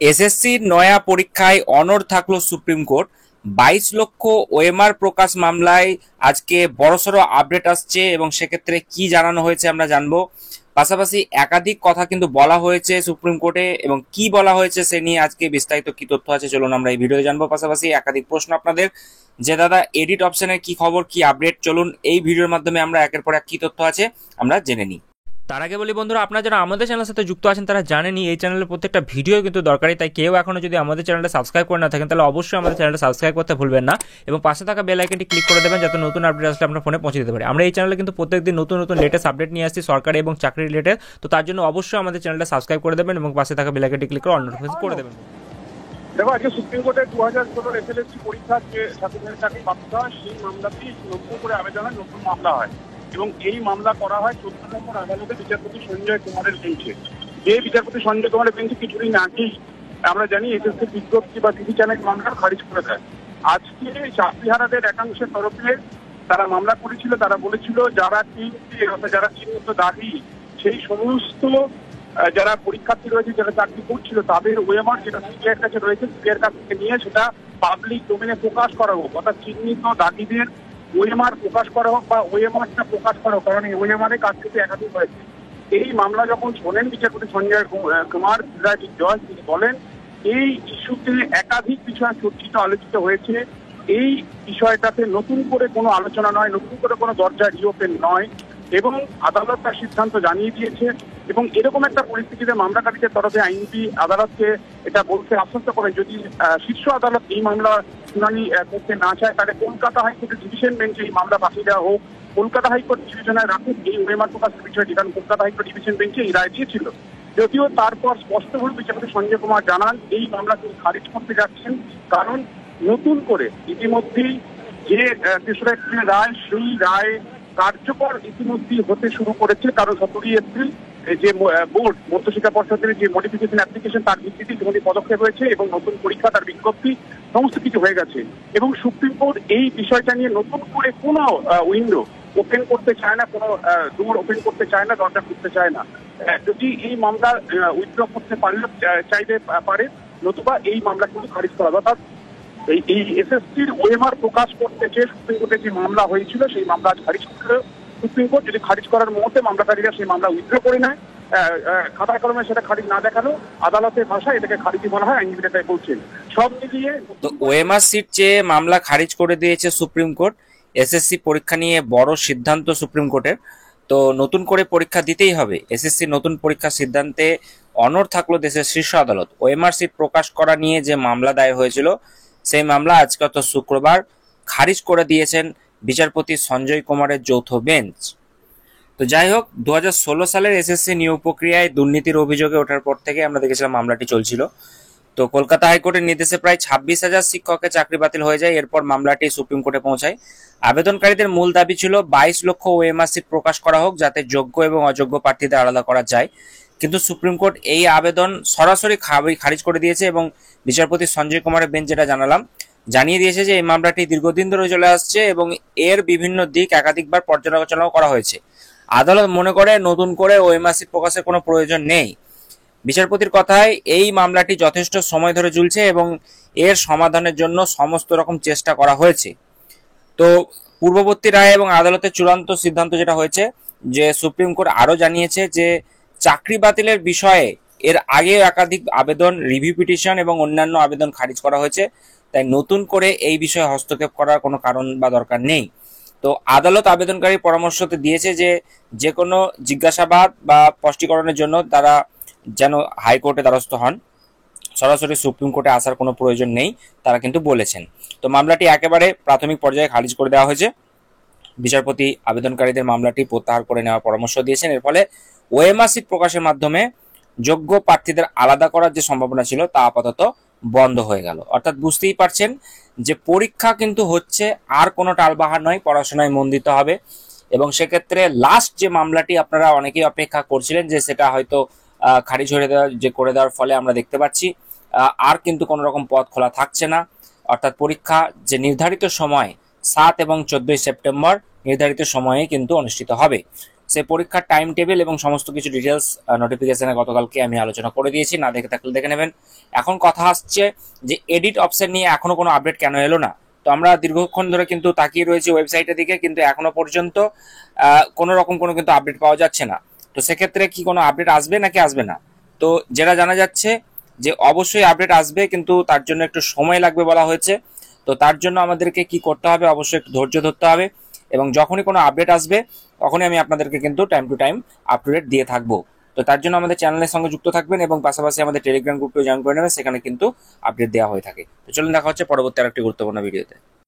এসএসসির নয়া পরীক্ষায় অনড় থাকলো সুপ্রিম কোর্ট। 22 লক্ষ ওএমআর প্রকাশ মামলায় আজকে বড়সড় আপডেট আসছে এবং সেক্ষেত্রে কি জানানো হয়েছে আমরা জানবো। পাশাপাশি একাধিক কথা কিন্তু বলা হয়েছে সুপ্রিম কোর্টে, এবং কি বলা হয়েছে সে নিয়ে আজকে বিস্তারিত কি তথ্য আছে চলুন আমরা এই ভিডিওতে জানবো। পাশাপাশি একাধিক প্রশ্ন আপনাদের, যে দাদা এডিট অপশনের কি খবর, কি আপডেট, চলুন এই ভিডিওর মাধ্যমে আমরা একের পর এক কি তথ্য আছে আমরা জেনে নিই। তার আগে বলি বন্ধুরা, আপনারা যারা আমাদের চ্যানেলের সাথে যুক্ত আছেন তারা জানেনই এই চ্যানেলের প্রত্যেকটা ভিডিও কিন্তু দরকারি, তাই কেউ এখনো যদি আমাদের চ্যানেলটা সাবস্ক্রাইব করে না থাকেন তাহলে অবশ্যই আমাদের চ্যানেলটা সাবস্ক্রাইব করতে ভুলবেন না এবং পাশে থাকা বেল আইকনটি ক্লিক করে দেবেন যাতে নতুন আপডেট আসলে আপনার ফোনে পৌঁছে দিতে পারে। আমরা এই চ্যানেলে কিন্তু প্রত্যেকদিন নতুন নতুন লেটেস্ট আপডেট নিয়ে আসছি সরকারি এবং চাকরি রিলেটেড, তো তার জন্য অবশ্যই আমাদের চ্যানেলটা সাবস্ক্রাইব করে দেবেন এবং পাশে থাকা বেল আইকনটি ক্লিক করে অল নোটিফিকেশন করে দেবেন। দেখো, আজকে সুপ্রিম কোর্টের 2016 এসএলএসসি পরীক্ষার যে ছাত্রছাত্রীর চাকরি বাতিল হয় সেই মামলাটি নতুন করে আবেদন হয়, নতুন মামলা হয় এবং এই মামলা করা হয় 14 নম্বর আদালতে বিচারপতি সঞ্জয় কুমারের বেঞ্চে। যে বিচারপতি সঞ্জয় কুমারের বেঞ্চে কিছুদিন আগেই আমরা জানি এসএসসি বিজ্ঞপ্তি বা টিভি চ্যানেল মামলা খারিজ করে দেয়। আজকে চাকরিহারাদের একাংশের তরফে তারা মামলা করেছিল, তারা বলেছিল যারা চিহ্নিত দাবি সেই সমস্ত যারা পরীক্ষার্থী রয়েছে, যারা চাকরি করছিল তাদের ওএমআর যেটা সিবিআইয়ের কাছে রয়েছে, সিবিআইয়ের কাছ থেকে নিয়ে সেটা পাবলিক ডোমেনে প্রকাশ করা হোক, অর্থাৎ চিহ্নিত দাবিদের ওএমআর প্রকাশ করা হোক বা ওএমআরটা প্রকাশ করা হোক, কারণ এই ওএমআর এর কাছ থেকে একাধিক হয়েছে। এই মামলা যখন শোনেন বিচারপতি সঞ্জয় কুমার জজ, তিনি বলেন এই ইস্যুতে একাধিক বিষয় চর্চিত আলোচিত হয়েছে, এই বিষয়টাতে নতুন করে কোনো আলোচনা নয়, নতুন করে কোনো দরজা রিওপেন নয় এবং আদালত তার সিদ্ধান্ত জানিয়ে দিয়েছে। এবং এরকম একটা পরিস্থিতিতে মামলাকারীদের তরফে আইনজীবী আদালতকে এটা বলতে আশ্বস্ত করেন যদি শীর্ষ আদালত এই মামলা শুনানি করতে না চায় তাহলে কলকাতা হাইকোর্টের ডিভিশন বেঞ্চে এই মামলা পাঠিয়ে দেওয়া হোক। কলকাতা হাইকোর্ট ডিভিশনায় রাখুন এই ওএমআর প্রকাশের বিষয়টি, কারণ কলকাতা হাইকোর্ট ডিভিশন বেঞ্চে এই রায় দিয়েছিল। যদিও তারপর স্পষ্টভাবে বিচারপতি সঞ্জয় কুমার জানান এই মামলা তিনি খারিজ করতে যাচ্ছেন, কারণ নতুন করে ইতিমধ্যেই যে 3রা এপ্রিলের রায়, সেই রায় কার্যকর ইতিমধ্যেই হতে শুরু করেছে, কারণ 17 এপ্রিল যে বোর্ড মধ্যশিক্ষা পর্ষদের যে মডিফিকেশন অ্যাপ্লিকেশন তার ভিত্তিতে ইতিমধ্যে পদক্ষেপ হয়েছে এবং নতুন পরীক্ষা তার বিজ্ঞপ্তি সমস্ত কিছু হয়ে গেছে। এবং সুপ্রিম কোর্ট এই বিষয়টা নিয়ে নতুন করে কোনো উইন্ডো ওপেন করতে চায় না, কোনো ডোর ওপেন করতে চায় না, দরজা খুলতে চায় না। যদি এই মামলা উইথড্র করতে পারলে চাইতে পারে, নতুবা এই মামলা কিন্তু খারিজ করা হবে। অর্থাৎ এই এসএসসির ওএমআর প্রকাশ করতে চেয়ে সুপ্রিম কোর্টে যে মামলা হয়েছিল সেই মামলা আজ খারিজ করল সুপ্রিম কোর্ট। যদি খারিজ করার মুহূর্তে মামলাকারীরা সেই মামলা উইথড্র করে নেয়, খাতা কলমে সেটা খারিজ না দেখালো, আদালতের ভাষায় এটাকে খারিজি বলা হয়, আইনজীবীরা তাই বলছেন। সব মিলিয়ে তো ওএমআর সিট চেয়ে মামলা খারিজ করে দিয়েছে সুপ্রিম কোর্ট। এসএসসি পরীক্ষা নিয়ে বড় সিদ্ধান্ত সুপ্রিম কোর্টের, তো নতুন করে পরীক্ষা দিতেই হবে। এসএসসি নতুন পরীক্ষার সিদ্ধান্তে অনড় থাকলো দেশের শীর্ষ আদালত। ওএমআর সিট প্রকাশ করা নিয়ে যে মামলা দায়ের হয়েছিল সেই মামলা আজকে গত শুক্রবার খারিজ করে দিয়েছেন বিচারপতি সঞ্জয় কুমারের যৌথ বেঞ্চ। তো যাই হোক, 2016 সালের এসএসসি নিয়োগ প্রক্রিয়ায় দুর্নীতির অভিযোগে ওঠার পর থেকে আমরা দেখেছিলাম মামলাটি চলছিল। তো কলকাতা হাইকোর্টের নির্দেশে প্রায় 26,000 শিক্ষকের চাকরি বাতিল হয়ে যায়। এরপর মামলাটি সুপ্রিম কোর্টে পৌঁছায়। আবেদনকারীদের মূল দাবি ছিল 22 লক্ষ ওএমআর সিট প্রকাশ করা হোক যাতে যোগ্য এবং অযোগ্য প্রার্থীদের আলাদা করা যায়, কিন্তু সুপ্রিম কোর্ট এই আবেদন সরাসরি খারিজ করে দিয়েছে এবং বিচারপতি সঞ্জয় কুমারের বেঞ্চ যেটা জানিয়ে দিয়েছে যে এই মামলাটি দীর্ঘদিন ধরে চলে আসছে এবং এর বিভিন্ন দিক একাধিকবার পর্যালোচনাও করা হয়েছে। আদালত মনে করে নতুন করে ওএমআর সিট প্রকাশের কোনো প্রয়োজন নেই। বিচারপতির কথায় এই মামলাটি যথেষ্ট সময় ধরে ঝুলছে এবং এর সমাধানের জন্য সমস্ত রকম চেষ্টা করা হয়েছে। তো পূর্ববর্তী রায় এবং আদালতের চূড়ান্ত সিদ্ধান্ত যেটা হয়েছে যে সুপ্রিম কোর্ট আরো জানিয়েছে যে চাকরি বাতিলের বিষয়ে এর আগে একাধিক আবেদন, রিভিউ পিটিশন এবং অন্যান্য আবেদন খারিজ করা হয়েছে, তাই নতুন করে এই বিষয়ে হস্তক্ষেপ করার কোনো কারণ বা দরকার নেই। তো আদালত আবেদনকারী পরামর্শ দিয়েছে যে যে কোনো জিজ্ঞাসাবাদ বা স্পষ্টীকরণের জন্য তারা যেন হাইকোর্টে দ্বারস্থ হন, সরাসরি সুপ্রিম কোর্টে আসার কোনো প্রয়োজন নেই তারা কিন্তু বলেছেন। তো মামলাটি একেবারে প্রাথমিক পর্যায়ে খারিজ করে দেওয়া হয়েছে। বিচারপতি আবেদনকারীদের মামলাটি প্রত্যাহার করে নেওয়ার পরামর্শ দিয়েছেন। এর ফলে ওএমআর সিট প্রকাশের মাধ্যমে যোগ্য প্রার্থীদের আলাদা করার যে সম্ভাবনা ছিল তা আপাতত বন্ধ হয়ে গেল। অর্থাৎ বুঝতেই পারছেন যে পরীক্ষা কিন্তু হচ্ছে, আর কোনো টালবাহার নয়, পড়াশোনায় মন দিতে হবে। এবং সেক্ষেত্রে লাস্ট যে মামলাটি আপনারা অনেকেই অপেক্ষা করছিলেন যে সেটা হয়তো খারিজ করে দেওয়ার ফলে আমরা দেখতে পাচ্ছি আর কিন্তু কোনো রকম পথ খোলা থাকছে না। অর্থাৎ পরীক্ষা যে নির্ধারিত সময় 7 এবং 14 সেপ্টেম্বর নির্ধারিত সময়ে কিন্তু অনুষ্ঠিত হবে। সেই পরীক্ষার টাইম টেবিল এবং সমস্ত কিছু ডিটেলস নোটিফিকেশনে গতকালকে আমি আলোচনা করে দিয়েছি, না দেখে থাকলে দেখে নেবেন। এখন কথা আসছে যে এডিট অপশন নিয়ে এখনো কোনো আপডেট কেন এলো না। তো আমরা দীর্ঘক্ষণ ধরে কিন্তু তাকিয়ে রয়েছি ওয়েবসাইটের দিকে, কিন্তু এখনো পর্যন্ত কোনো রকম কোনো কিন্তু আপডেট পাওয়া যাচ্ছে না। তো সেক্ষেত্রে কি কোনো আপডেট আসবে নাকি আসবে না? তো যেটা জানা যাচ্ছে যে অবশ্যই আপডেট আসবে, কিন্তু তার জন্য একটু সময় লাগবে বলা হয়েছে। তো তার জন্য আমাদেরকে কি করতে হবে, অবশ্যই একটু ধৈর্য ধরতে হবে, এবং যখনই কোনো আপডেট আসবে তখনই আমি আপনাদেরকে কিন্তু time to time up to date দিয়ে থাকবো। তো তার জন্য আমাদের চ্যানেলের সঙ্গে যুক্ত থাকবেন এবং পাশাপাশি আমাদের টেলিগ্রাম গ্রুপে জয়েন করে নেবেন, সেখানে কিন্তু আপডেট দেওয়া হয়ে থাকে। তো চলুন দেখা হচ্ছে পরবর্তী আরেকটি গুরুত্বপূর্ণ ভিডিওতে।